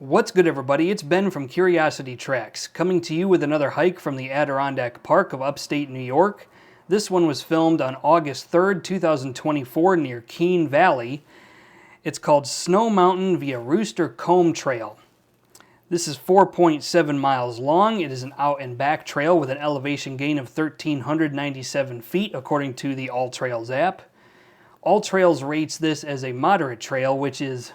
What's good, everybody? It's Ben from Curiosity Tracks, coming to you with another hike from the Adirondack Park of upstate New York. This one was filmed on August 3rd, 2024 near Keene Valley. It's called Snow Mountain via Rooster Comb Trail. This is 4.7 miles long. It is an out and back trail with an elevation gain of 1,397 feet according to the All Trails app. All Trails rates this as a moderate trail, which is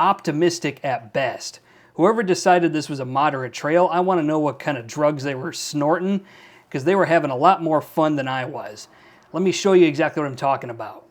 optimistic at best. Whoever decided this was a moderate trail, I want to know what kind of drugs they were snorting, because they were having a lot more fun than I was. Let me show you exactly what I'm talking about.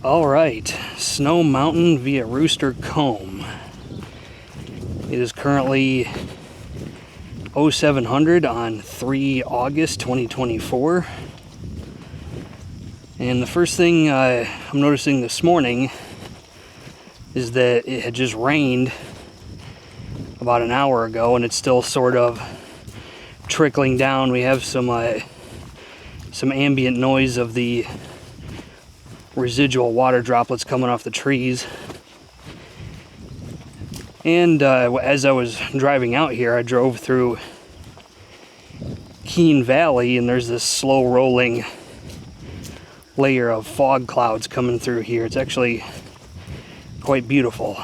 All right, Snow Mountain via Rooster Comb. It is currently 0700 on 3 August 2024. And the first thing I'm noticing this morning is that it had just rained about an hour ago and it's still sort of trickling down. We have some some ambient noise of the residual water droplets coming off the trees. And as I was driving out here, I drove through Keene Valley, and there's this slow rolling layer of fog clouds coming through here. It's actually quite beautiful.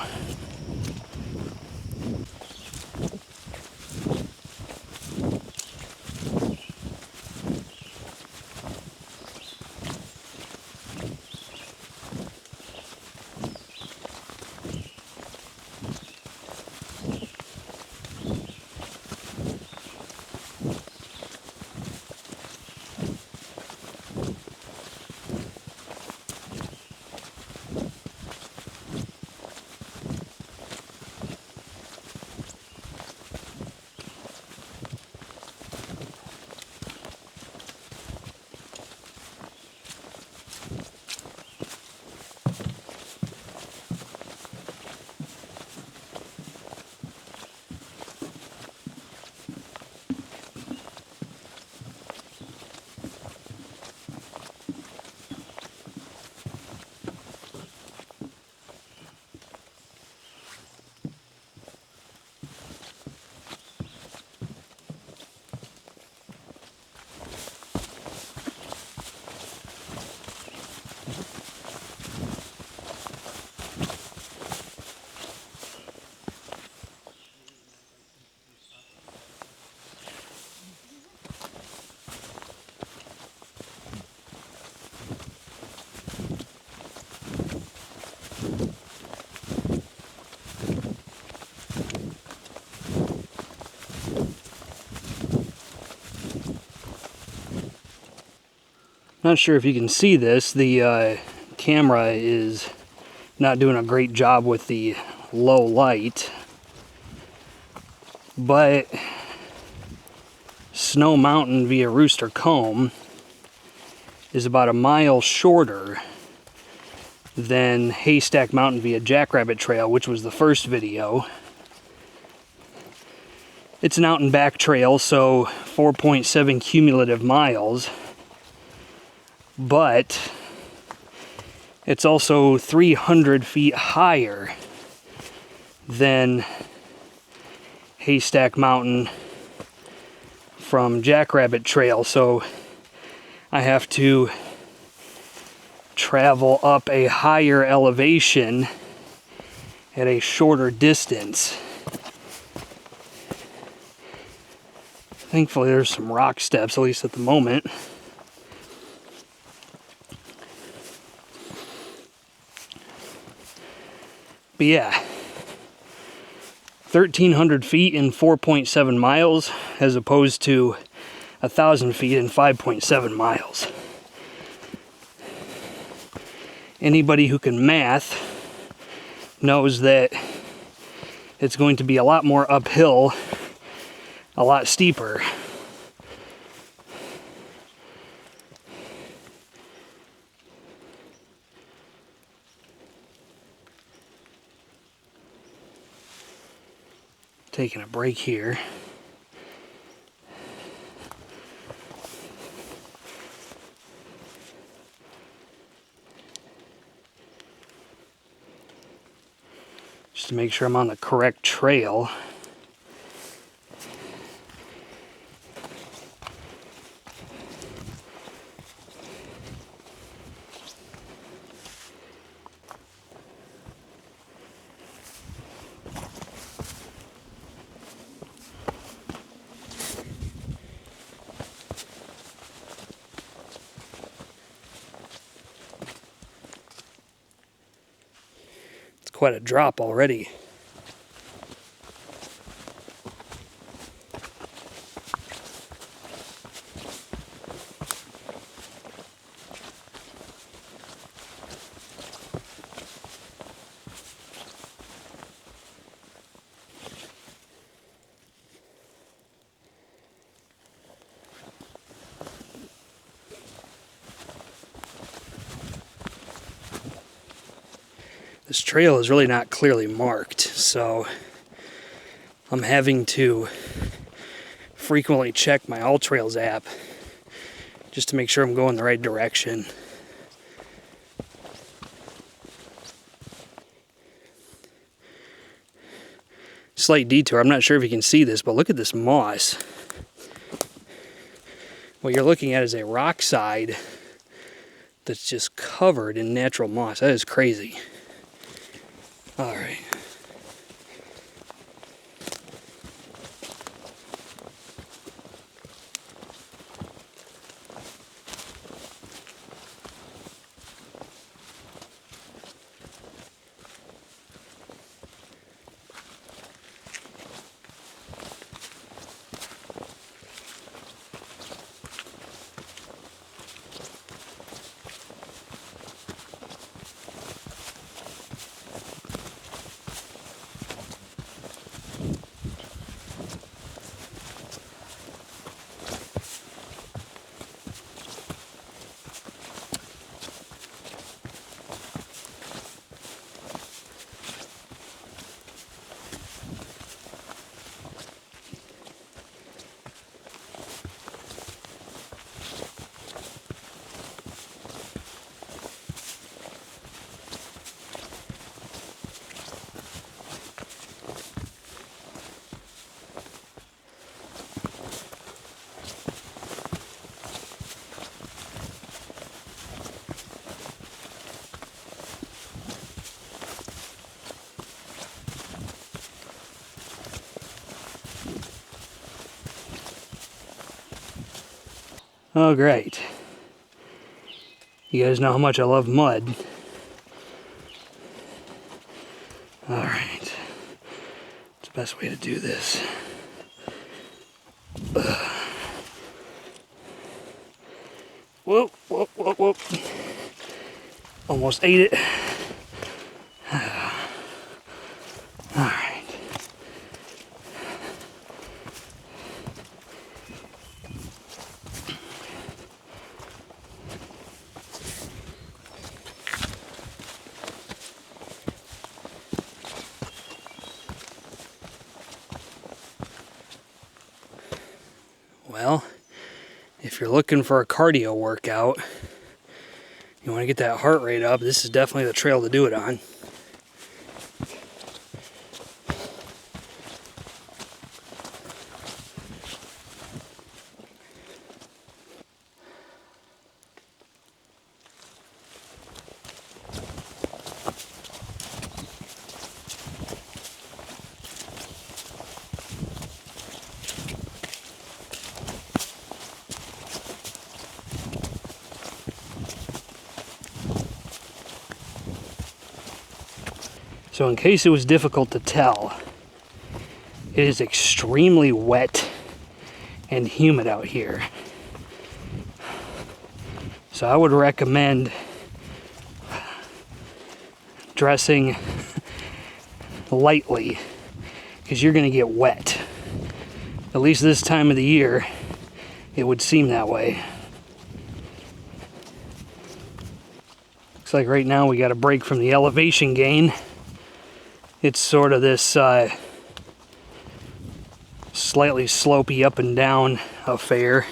Not sure if you can see this, the camera is not doing a great job with the low light, but Snow Mountain via Rooster Combe is about a mile shorter than Haystack Mountain via Jackrabbit Trail, which was the first video. It's an out and back trail, so 4.7 cumulative miles. But it's also 300 feet higher than Haystack Mountain from Jackrabbit Trail, so I have to travel up a higher elevation at a shorter distance. Thankfully there's some rock steps, at least at the moment. But yeah, 1,300 feet in 4.7 miles as opposed to 1,000 feet in 5.7 miles. Anybody who can math knows that it's going to be a lot more uphill, a lot steeper. Taking a break here. Just to make sure I'm on the correct trail. Quite a drop already. This trail is really not clearly marked, so I'm having to frequently check my AllTrails app just to make sure I'm going the right direction. Slight detour. I'm not sure if you can see this, but look at this moss. What you're looking at is a rock side that's just covered in natural moss. That is crazy. All right. Oh, great. You guys know how much I love mud. Alright. What's the best way to do this? Whoop, whoop, whoop, whoop. Almost ate it. Alright. Well, if you're looking for a cardio workout, you want to get that heart rate up, this is definitely the trail to do it on. So in case it was difficult to tell, it is extremely wet and humid out here. So I would recommend dressing lightly because you're going to get wet. At least this time of the year, it would seem that way. Looks like right now we got a break from the elevation gain. It's sort of this slightly slopey up and down affair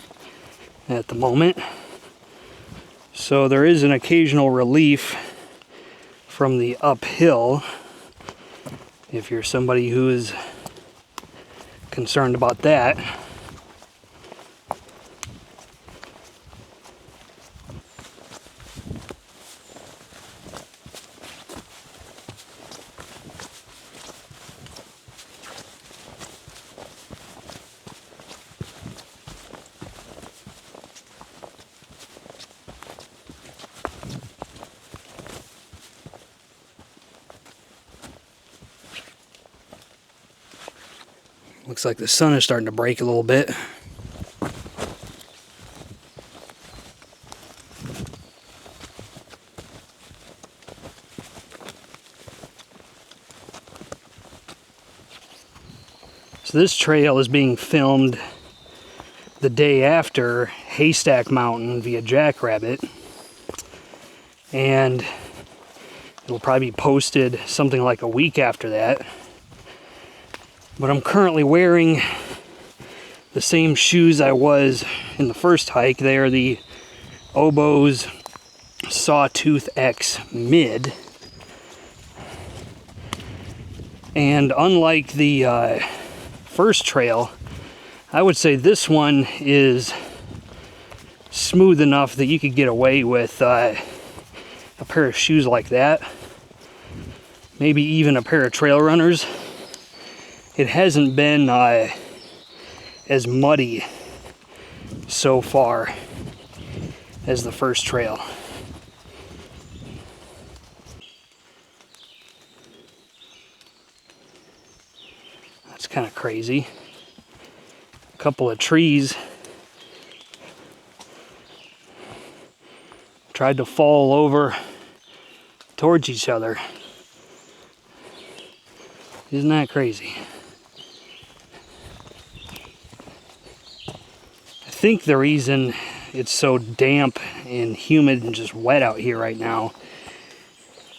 at the moment. So there is an occasional relief from the uphill if you're somebody who is concerned about that. Looks like the sun is starting to break a little bit. So this trail is being filmed the day after Haystack Mountain via Jackrabbit, and it'll probably be posted something like a week after that. But I'm currently wearing the same shoes I was in the first hike. They are the Oboz Sawtooth X Mid. And unlike the first trail, I would say this one is smooth enough that you could get away with a pair of shoes like that. Maybe even a pair of trail runners. It hasn't been as muddy so far as the first trail. That's kind of crazy. A couple of trees tried to fall over towards each other. Isn't that crazy? I think the reason it's so damp and humid and just wet out here right now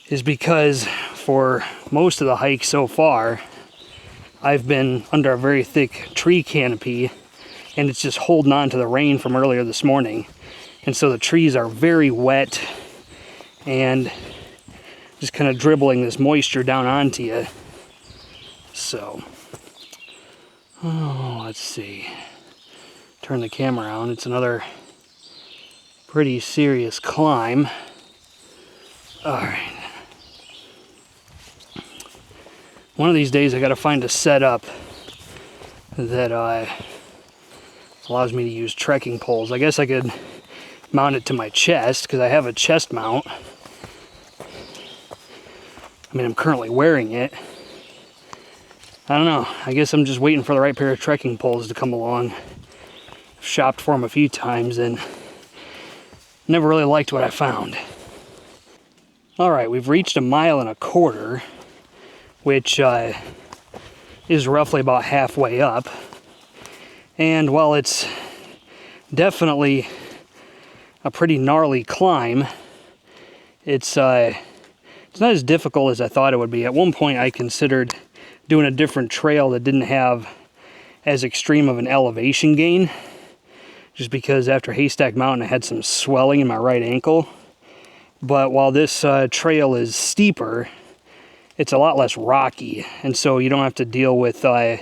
is because for most of the hike so far, I've been under a very thick tree canopy and it's just holding on to the rain from earlier this morning. And so the trees are very wet and just kind of dribbling this moisture down onto you. So, let's see. Turn the camera on. It's another pretty serious climb. All right. One of these days I got to find a setup that allows me to use trekking poles. I guess I could mount it to my chest because I have a chest mount. I mean, I'm currently wearing it. I don't know. I guess I'm just waiting for the right pair of trekking poles to come along. I've shopped for them a few times and never really liked what I found. Alright, we've reached 1.25 miles, which is roughly about halfway up. And while it's definitely a pretty gnarly climb, it's not as difficult as I thought it would be. At one point I considered doing a different trail that didn't have as extreme of an elevation gain, just because after Haystack Mountain I had some swelling in my right ankle. But while this trail is steeper, it's a lot less rocky, and so you don't have to deal with the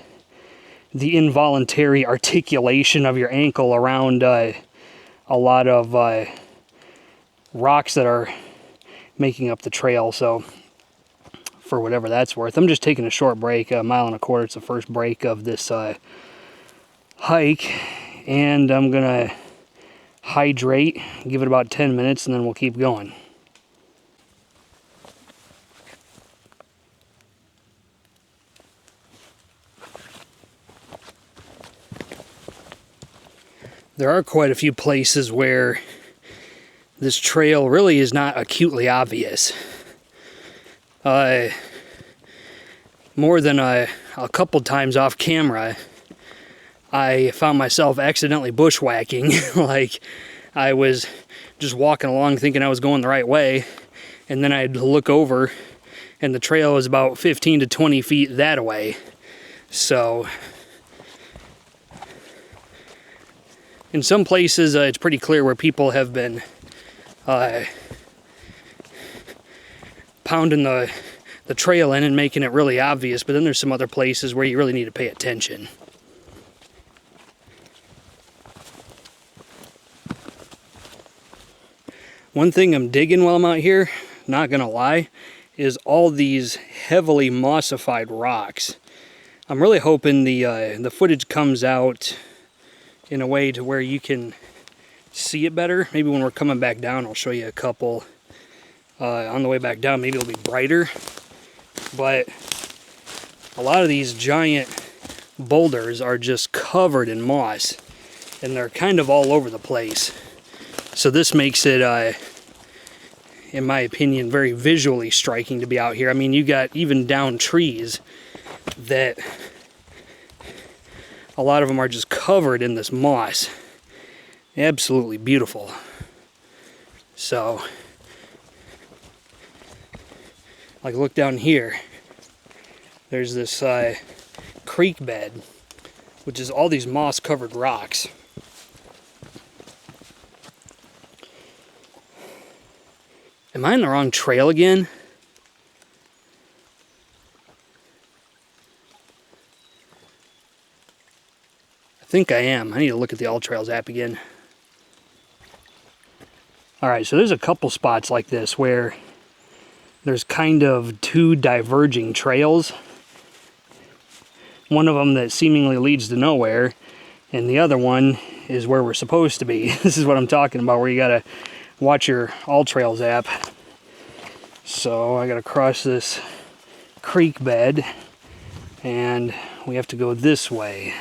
involuntary articulation of your ankle around a lot of rocks that are making up the trail. So for whatever that's worth, I'm just taking a short break, 1.25 miles. It's the first break of this hike, and I'm gonna hydrate, give it about 10 minutes, and then we'll keep going. There are quite a few places where this trail really is not acutely obvious. More than a couple times off camera, I found myself accidentally bushwhacking. Like, I was just walking along thinking I was going the right way, and then I'd look over and the trail was about 15 to 20 feet that way. So in some places it's pretty clear where people have been pounding the trail in and making it really obvious, but then there's some other places where you really need to pay attention. One thing I'm digging while I'm out here, not gonna lie, is all these heavily mossified rocks. I'm really hoping the footage comes out in a way to where you can see it better. Maybe when we're coming back down, I'll show you a couple on the way back down. Maybe it'll be brighter. But a lot of these giant boulders are just covered in moss, and they're kind of all over the place. So this makes it, in my opinion, very visually striking to be out here. I mean, you got even down trees that a lot of them are just covered in this moss. Absolutely beautiful. So, like, look down here. There's this creek bed which is all these moss-covered rocks. Am I on the wrong trail again? I think I am. I need to look at the All Trails app again. Alright, so there's a couple spots like this where there's kind of two diverging trails. One of them that seemingly leads to nowhere, and the other one is where we're supposed to be. This is what I'm talking about, where you gotta watch your All Trails app. So I gotta cross this creek bed, and we have to go this way.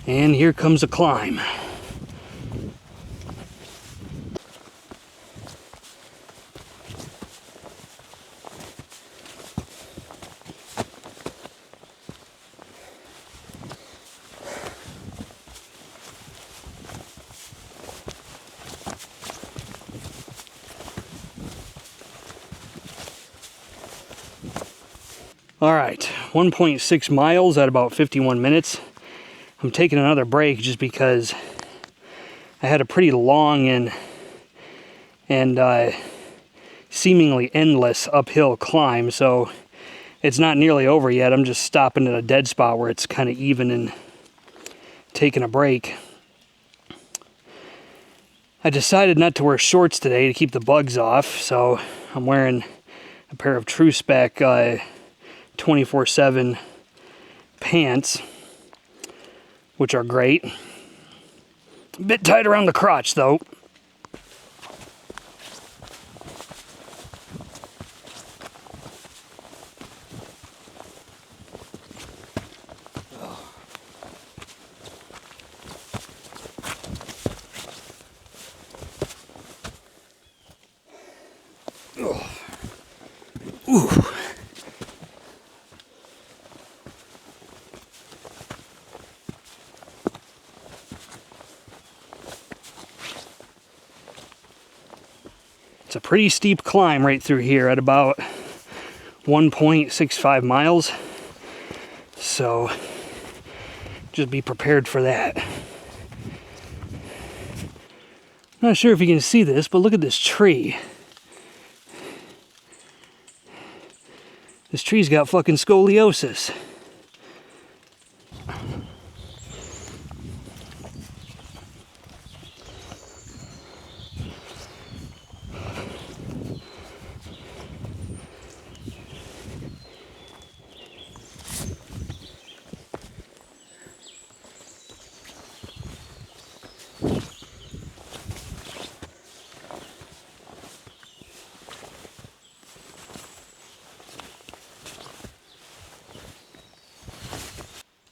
And here comes a climb. All right, 1.6 miles at about 51 minutes. I'm taking another break just because I had a pretty long and seemingly endless uphill climb, so it's not nearly over yet. I'm just stopping at a dead spot where it's kind of even and taking a break. I decided not to wear shorts today to keep the bugs off, so I'm wearing a pair of True Spec 24/7 pants, which are great. A bit tight around the crotch though. Ooh. It's a pretty steep climb right through here at about 1.65 miles. So just be prepared for that. Not sure if you can see this, but look at this tree. This tree's got fucking scoliosis.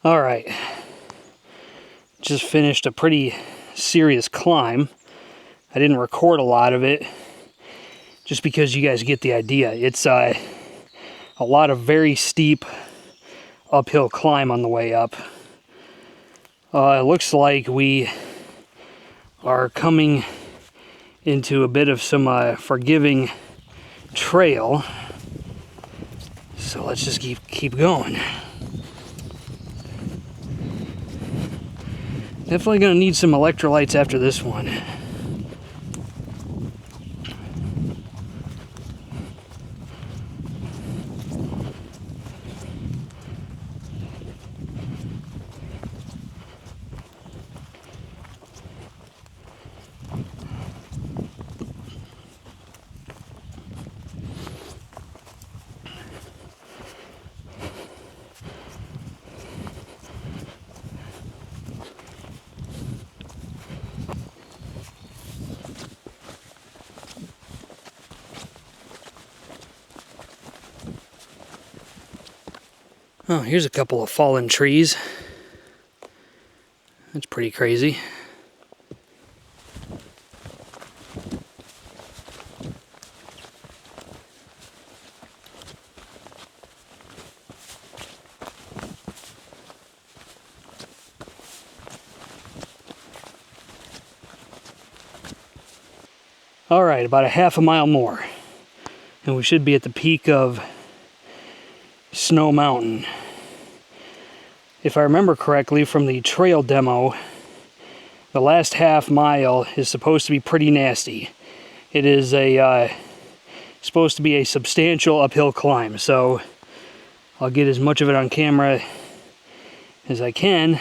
All right, just finished a pretty serious climb. I didn't record a lot of it just because you guys get the idea. It's a lot of very steep uphill climb on the way up. It looks like we are coming into a bit of some forgiving trail. So let's just keep going. Definitely gonna need some electrolytes after this one. Oh, here's a couple of fallen trees. That's pretty crazy. All right, about a half a mile more, and we should be at the peak of Snow Mountain. If I remember correctly from the trail demo, the last half mile is supposed to be pretty nasty. It is supposed to be a substantial uphill climb, so I'll get as much of it on camera as I can,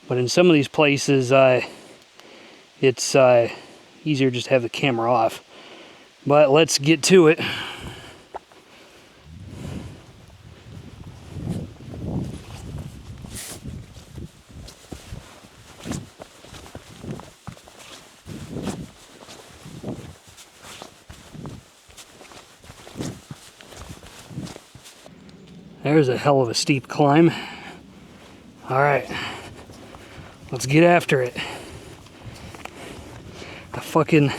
but in some of these places it's easier just to have the camera off. But let's get to it. There's a hell of a steep climb. All right, let's get after it. I fucking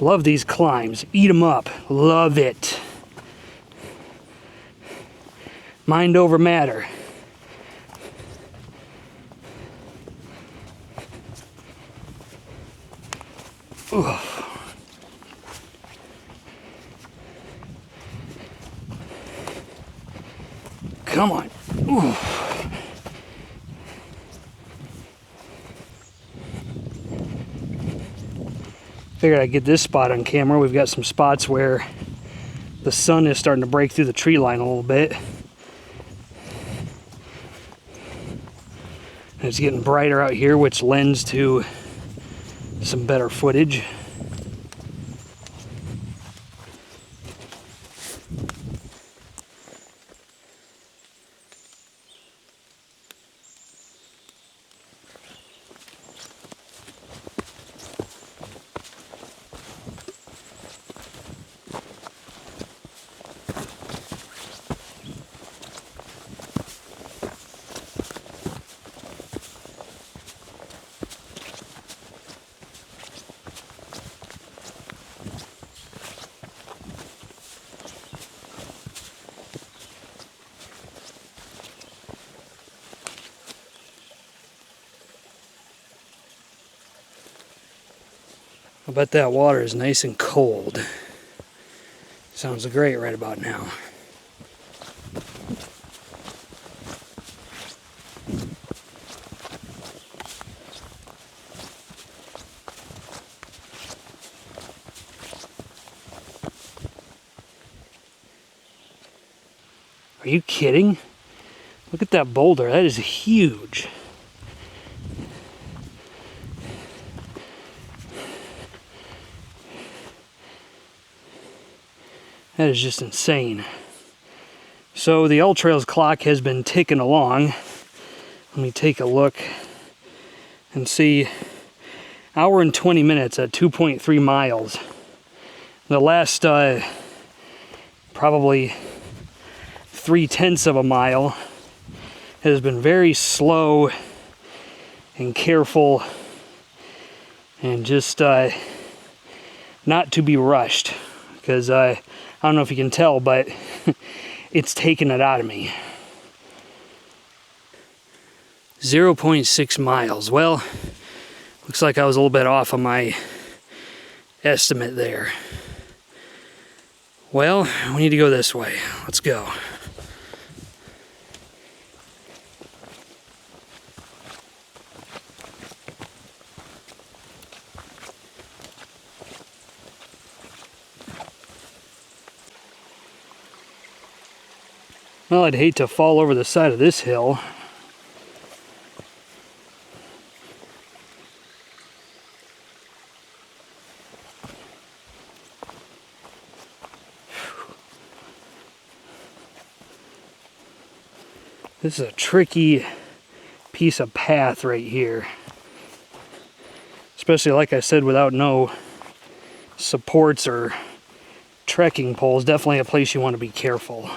love these climbs. Eat them up. Love it. Mind over matter. Ooh. Come on. Ooh. Figured I'd get this spot on camera. We've got some spots where the sun is starting to break through the tree line a little bit. And it's getting brighter out here, which lends to some better footage. I bet that water is nice and cold. Sounds great right about now. Are you kidding? Look at that boulder. That is huge. That is just insane. So the All-Trails clock has been ticking along. Let me take a look and see. Hour and 20 minutes at 2.3 miles. The last probably 3/10 of a mile has been very slow and careful and just not to be rushed, because I don't know if you can tell, but it's taken it out of me. 0.6 miles. Well, looks like I was a little bit off on my estimate there. Well, we need to go this way. Let's go. Well, I'd hate to fall over the side of this hill. This is a tricky piece of path right here. Especially, like I said, without no supports or trekking poles. Definitely a place you want to be careful.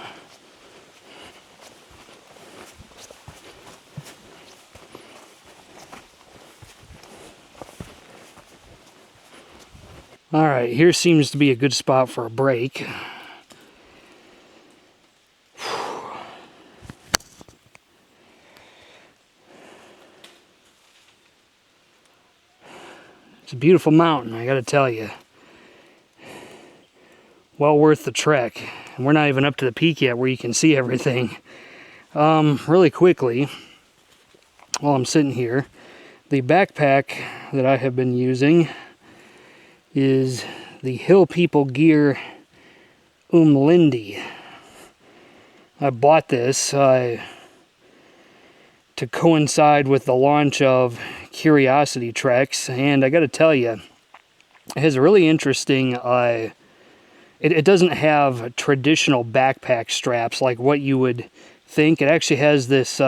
Alright, here seems to be a good spot for a break. It's a beautiful mountain, I gotta tell you. well worth the trek. And we're not even up to the peak yet where you can see everything. Really quickly, while I'm sitting here, the backpack that I have been using is the Hill People Gear Lindy. I bought this to coincide with the launch of Curiosity Treks, and I gotta tell you, it has a really interesting, it doesn't have traditional backpack straps like what you would think. It actually has this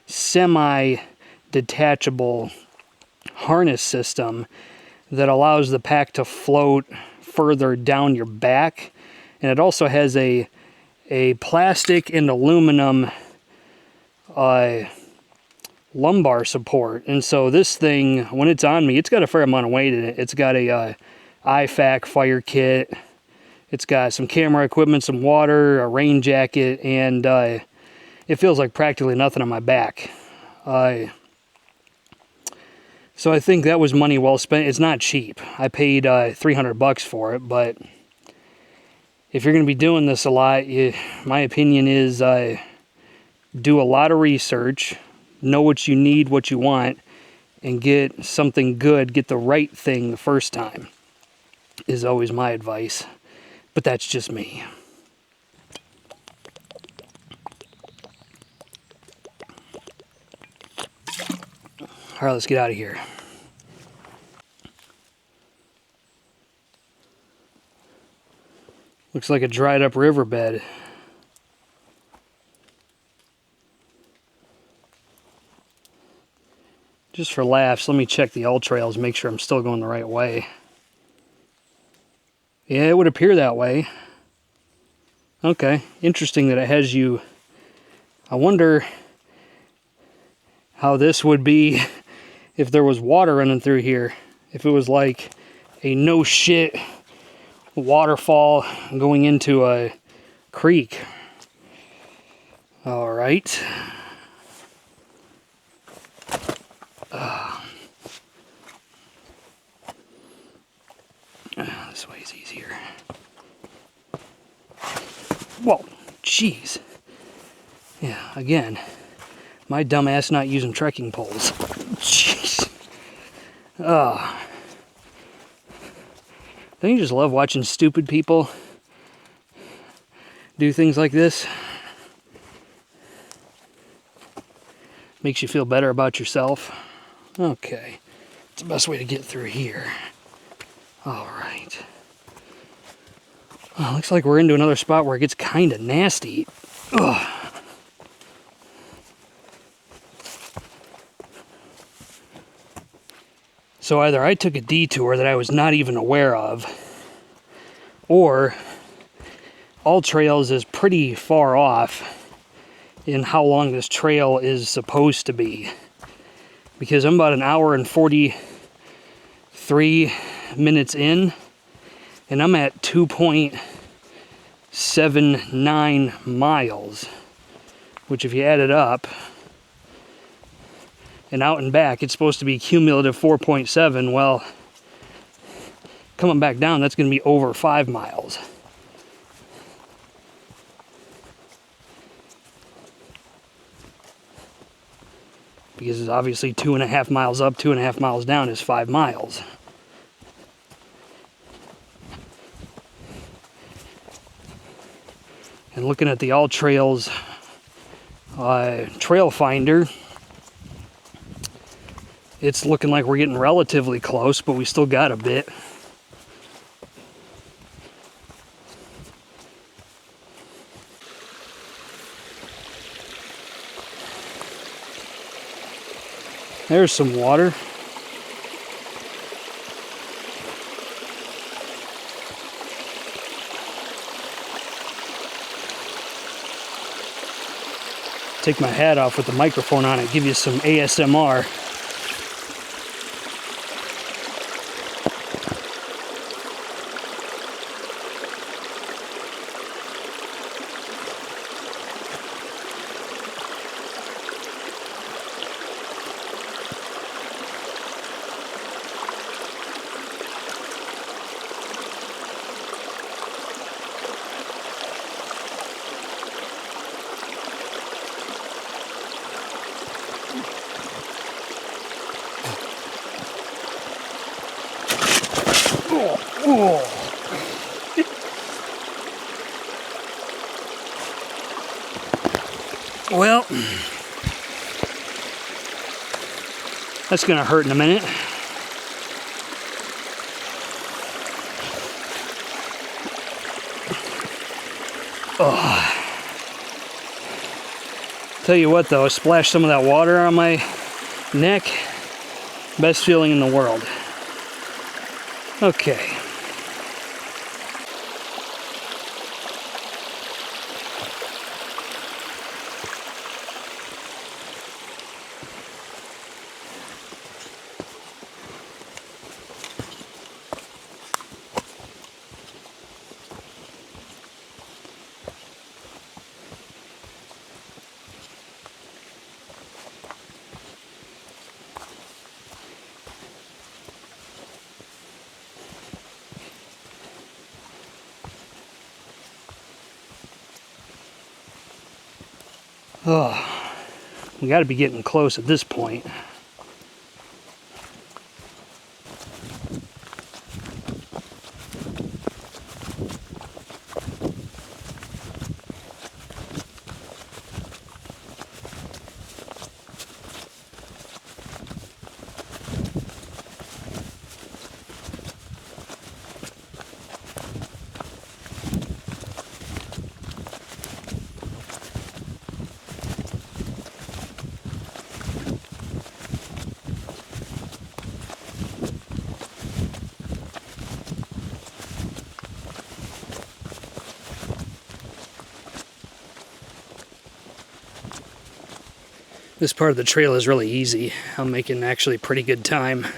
semi-detachable harness system that allows the pack to float further down your back, and it also has a plastic and aluminum lumbar support. And so this thing, when it's on me, it's got a fair amount of weight in it. It's got a IFAK fire kit, it's got some camera equipment, some water, a rain jacket, and it feels like practically nothing on my back. So I think that was money well spent. It's not cheap. I paid $300 for it, but if you're going to be doing this a lot, my opinion is do a lot of research, know what you need, what you want, and get something good, get the right thing the first time, is always my advice. But that's just me. All right, let's get out of here. Looks like a dried up riverbed. Just for laughs, let me check the all-trails, make sure I'm still going the right way. Yeah, it would appear that way. Okay, interesting that it has you. I wonder how this would be if there was water running through here. If it was like a no-shit waterfall going into a creek. All right. This way is easier. Whoa, jeez. Yeah, again, my dumbass not using trekking poles. Jeez. Don't you just love watching stupid people do things like this? Makes you feel better about yourself. Okay, it's the best way to get through here. All right. Well, looks like we're into another spot where it gets kind of nasty. Ugh. So either I took a detour that I was not even aware of, or All Trails is pretty far off in how long this trail is supposed to be. Because I'm about an hour and 43 minutes in, and I'm at 2.79 miles, which if you add it up, and out and back, it's supposed to be cumulative 4.7. Well, coming back down, that's going to be over 5 miles. Because it's obviously 2.5 miles up, 2.5 miles down is 5 miles. And looking at the All Trails trail finder, it's looking like we're getting relatively close, but we still got a bit. There's some water. Take my hat off with the microphone on it, give you some ASMR. Oh. Well, that's gonna hurt in a minute. Oh. Tell you what though, splash some of that water on my neck. Best feeling in the world. Okay. Oh, we got to be getting close at this point. This part of the trail is really easy. I'm making actually pretty good time.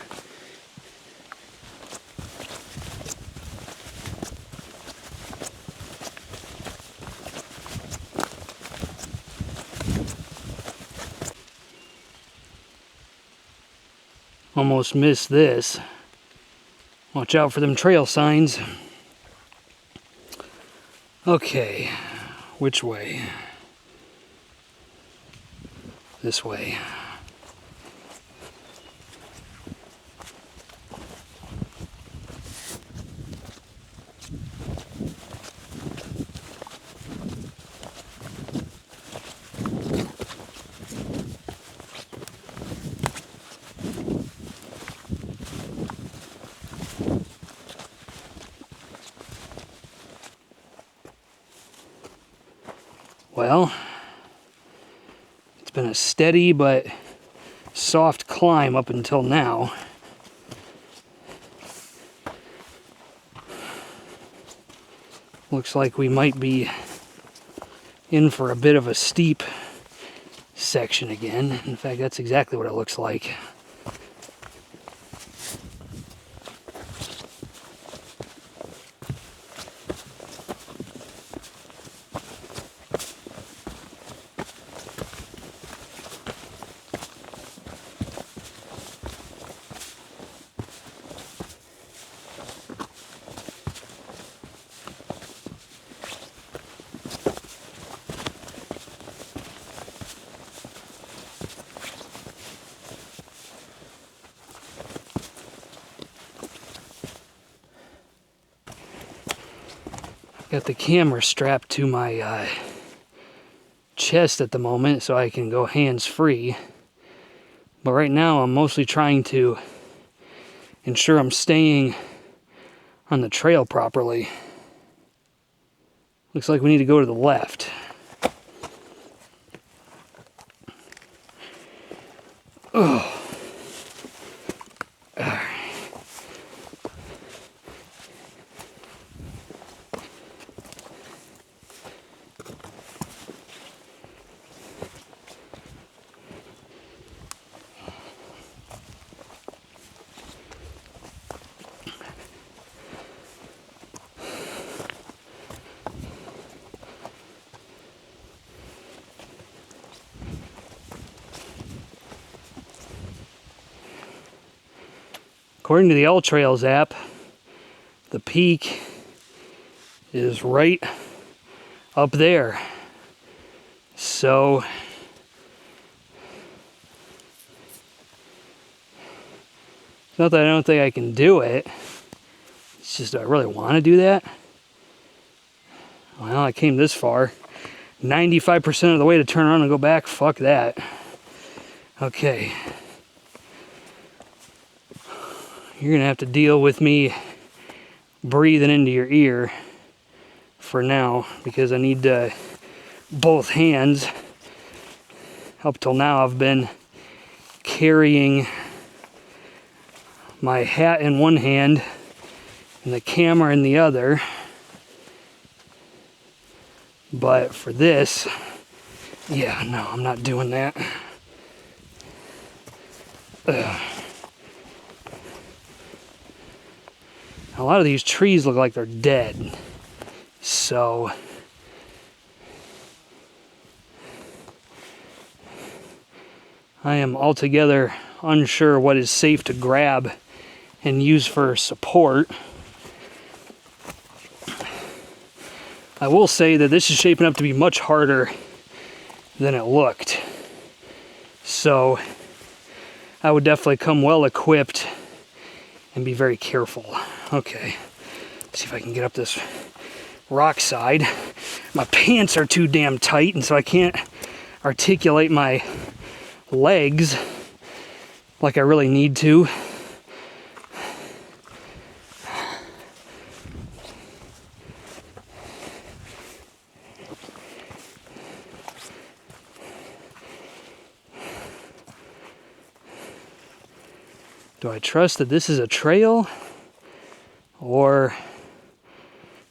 Almost missed this. Watch out for them trail signs. Okay, which way? This way. Well, it's been a steady but soft climb up until now. Looks like we might be in for a bit of a steep section again. In fact, that's exactly what it looks like. Got the camera strapped to my chest at the moment so I can go hands-free. But right now I'm mostly trying to ensure I'm staying on the trail properly. Looks like we need to go to the left. Oh. According to the All Trails app, the peak is right up there. So it's not that I don't think I can do it. It's It's just, do I really want to do that? Well, I came this far. 95% of the way to turn around and go back. Fuck that. Okay. You're going to have to deal with me breathing into your ear for now, because I need both hands. Up till now, I've been carrying my hat in one hand and the camera in the other. But for this, yeah, no, I'm not doing that. Ugh. A lot of these trees look like they're dead. So I am altogether unsure what is safe to grab and use for support. I will say that this is shaping up to be much harder than it looked. So I would definitely come well equipped and be very careful. Okay, let's see if I can get up this rock side. My pants are too damn tight, and so I can't articulate my legs like I really need to. Do I trust that this is a trail? Or,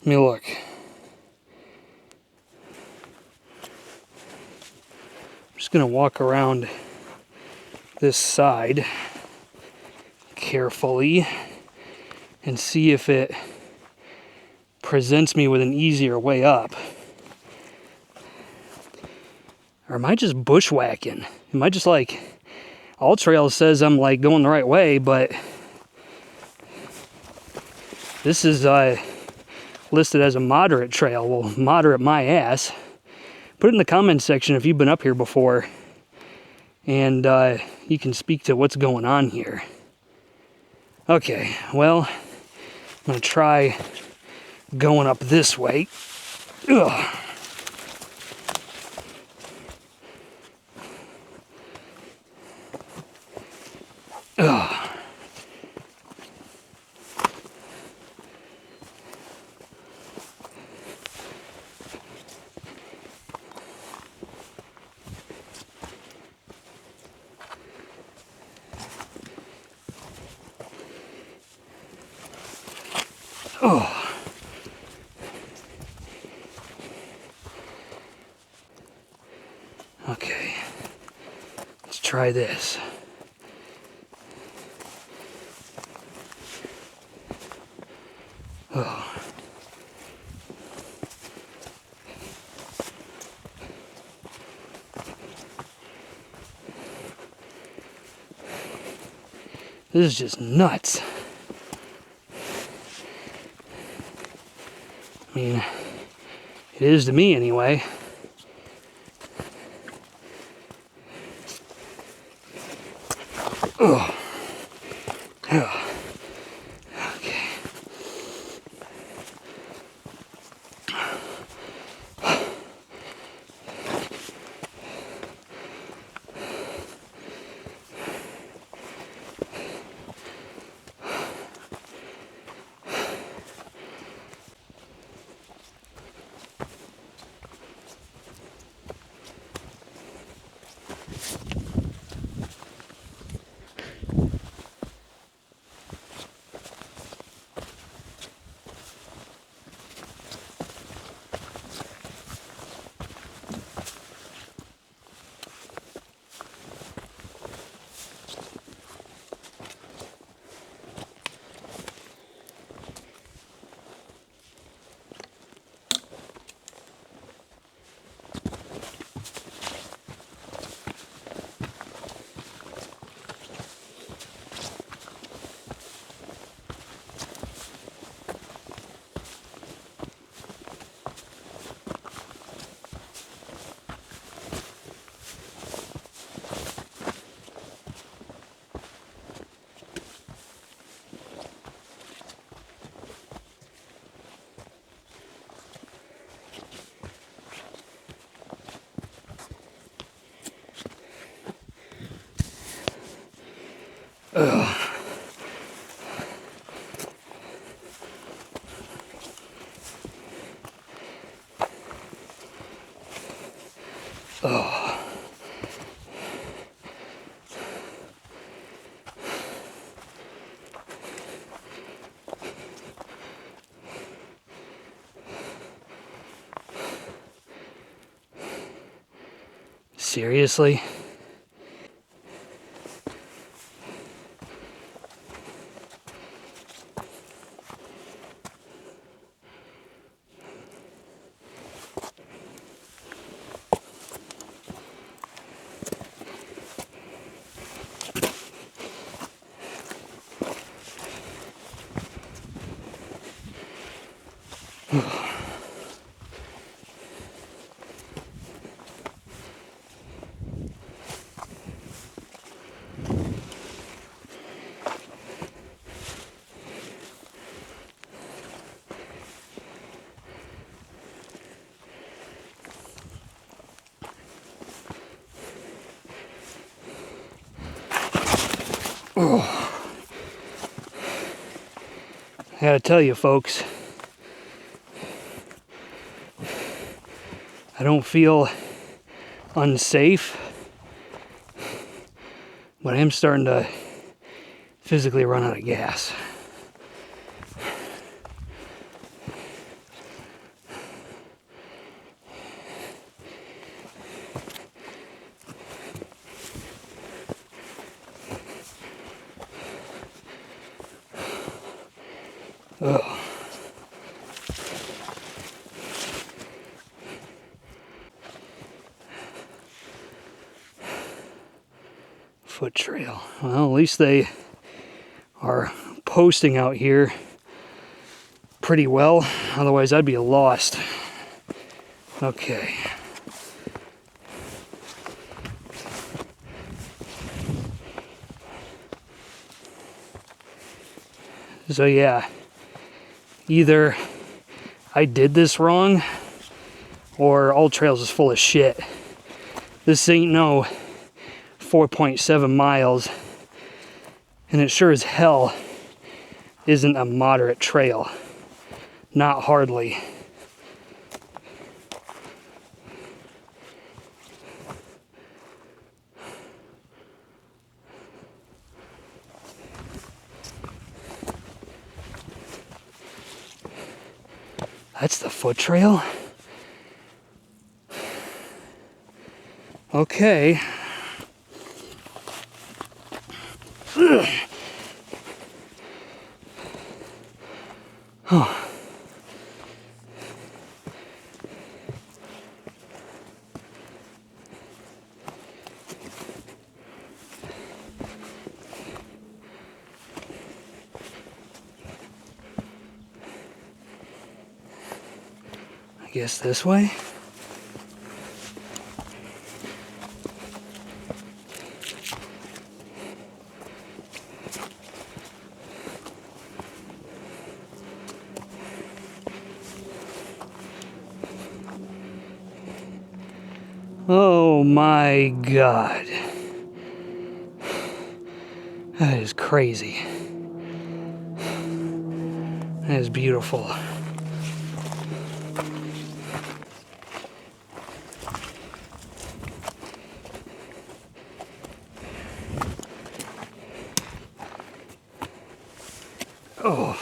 let me look. I'm just gonna walk around this side carefully and see if it presents me with an easier way up. Or am I just bushwhacking? Am I just like, All Trails says I'm like going the right way, but this is listed as a moderate trail. Well, moderate my ass. Put it in the comments section if you've been up here before, and you can speak to what's going on here. Okay, well, I'm gonna try going up this way. Ugh. Ugh. Oh. Okay, let's try this. Oh. This is just nuts. I mean, it is to me anyway. Ugh. Ugh. Okay. Ugh. Oh. Seriously? Oh. I gotta tell you, folks, I don't feel unsafe, but I am starting to physically run out of gas. Ugh. Foot trail. Well, at least they are posting out here pretty well. Otherwise, I'd be lost. Okay. So yeah, either I did this wrong or All Trails is full of shit. This ain't no 4.7 miles, and it sure as hell isn't a moderate trail. Not hardly. That's the foot trail? Okay. Oh. I guess this way? Oh my God. That is crazy. That is beautiful. Oh.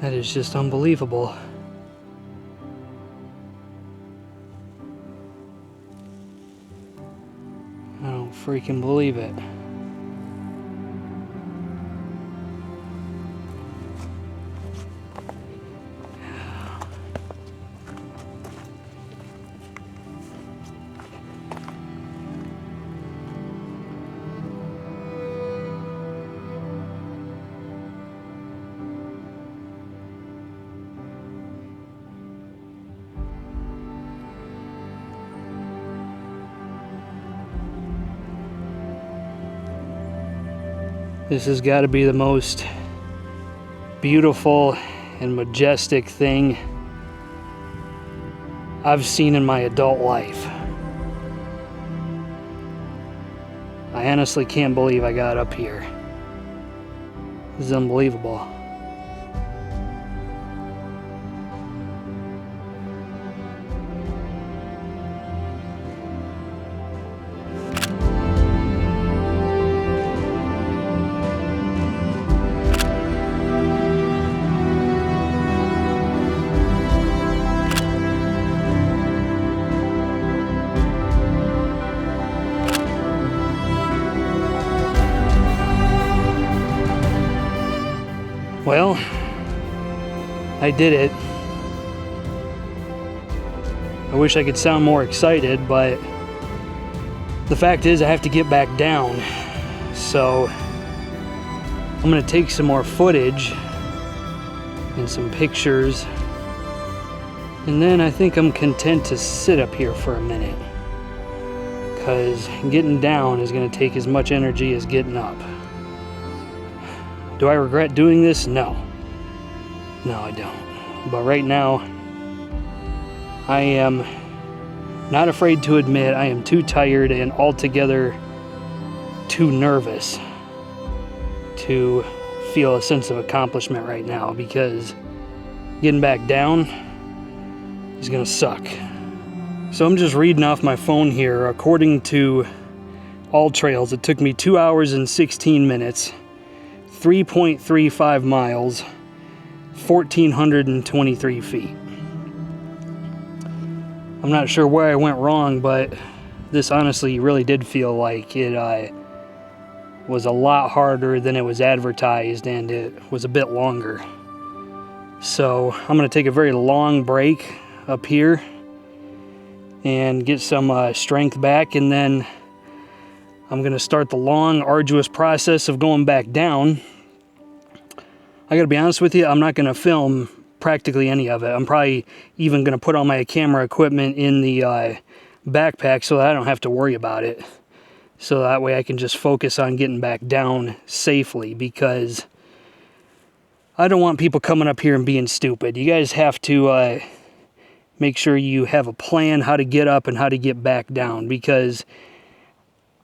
That is just unbelievable. I don't freaking believe it. This has got to be the most beautiful and majestic thing I've seen in my adult life. I honestly can't believe I got up here. This is unbelievable. Well, I did it. I wish I could sound more excited, but the fact is I have to get back down. So I'm gonna take some more footage and some pictures, and then I think I'm content to sit up here for a minute, because getting down is gonna take as much energy as getting up. Do I regret doing this? No. No, I don't. But right now, I am not afraid to admit I am too tired and altogether too nervous to feel a sense of accomplishment right now, because getting back down is gonna suck. So I'm just reading off my phone here. According to All Trails, it took me 2 hours and 16 minutes. 3.35 miles, 1,423 feet. I'm not sure where I went wrong, but this honestly really did feel like it was a lot harder than it was advertised, and it was a bit longer. So I'm going to take a very long break up here and get some strength back, and then I'm going to start the long, arduous process of going back down. I gotta be honest with you, I'm not gonna film practically any of it. I'm probably even gonna put all my camera equipment in the backpack so that I don't have to worry about it. So that way I can just focus on getting back down safely, because I don't want people coming up here and being stupid. You guys have to make sure you have a plan how to get up and how to get back down, because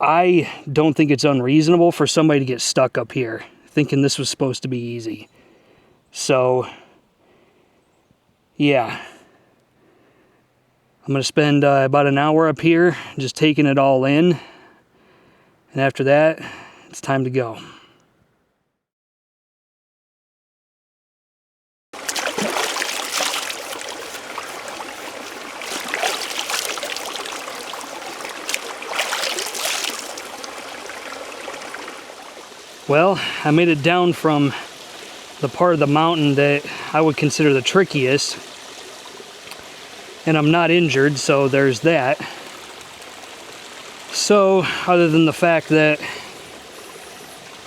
I don't think it's unreasonable for somebody to get stuck up here thinking this was supposed to be easy. So, yeah. I'm going to spend about an hour up here just taking it all in. And after that, it's time to go. Well, I made it down from the part of the mountain that I would consider the trickiest, and I'm not injured, so there's that. So, other than the fact that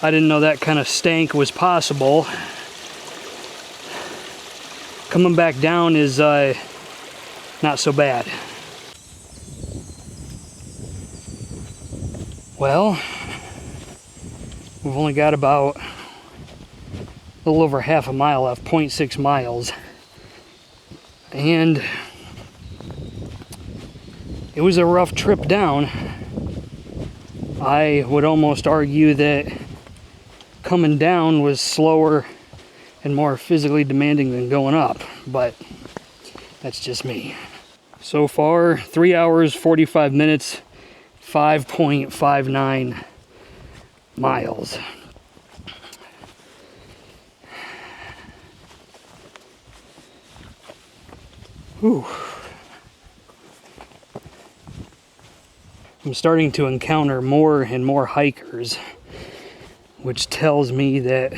I didn't know that kind of stank was possible, coming back down is not so bad. Well, we've only got about a little over half a mile left, 0.6 miles. And it was a rough trip down. I would almost argue that coming down was slower and more physically demanding than going up, but that's just me. So far, 3 hours, 45 minutes, 5.59 miles. Whew. I'm starting to encounter more and more hikers, which tells me that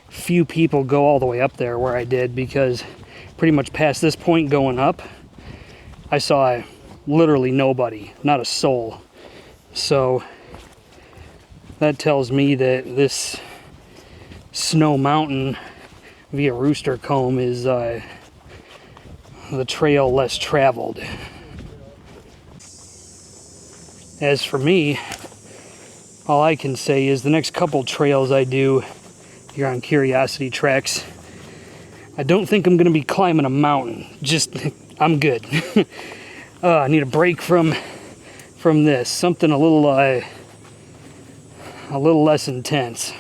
few people go all the way up there where I did, because pretty much past this point going up, I saw literally nobody, not a soul. So that tells me that this Snow Mountain via Rooster Comb is the trail less traveled. As for me, all I can say is the next couple trails I do here on Curiosity Treks, I don't think I'm going to be climbing a mountain. Just, I'm good. I need a break from this. Something a little less intense.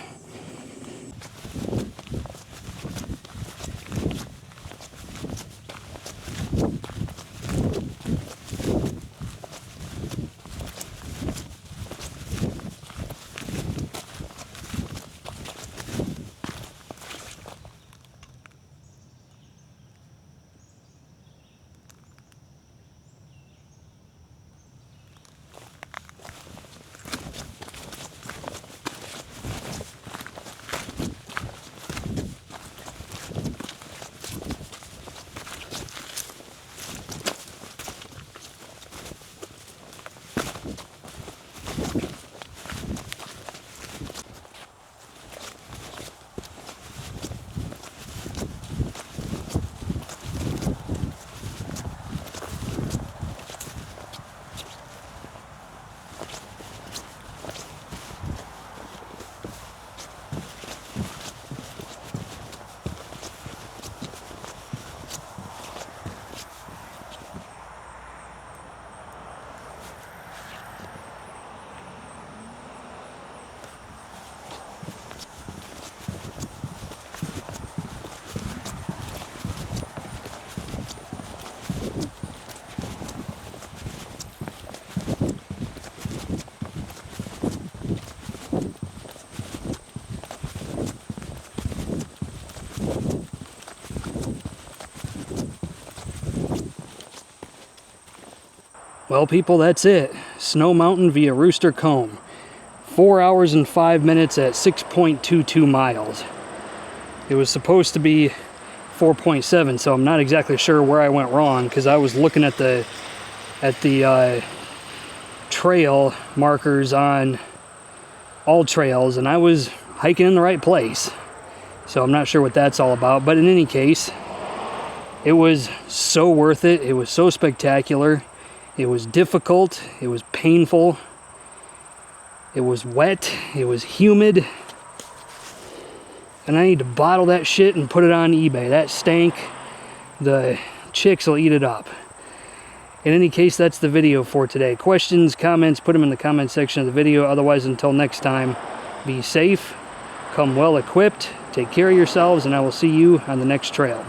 Well, people, that's it. Snow Mountain via Rooster Comb. 4 hours and 5 minutes at 6.22 miles. It was supposed to be 4.7, so I'm not exactly sure where I went wrong, because I was looking at the trail markers on all trails, and I was hiking in the right place. So I'm not sure what that's all about, but in any case, it was so worth it. It was so spectacular. It was difficult, it was painful, it was wet, it was humid, and I need to bottle that shit and put it on eBay. That stank, the chicks will eat it up. In any case, that's the video for today. Questions, comments, put them in the comment section of the video. Otherwise, until next time, be safe, come well equipped, take care of yourselves, and I will see you on the next trail.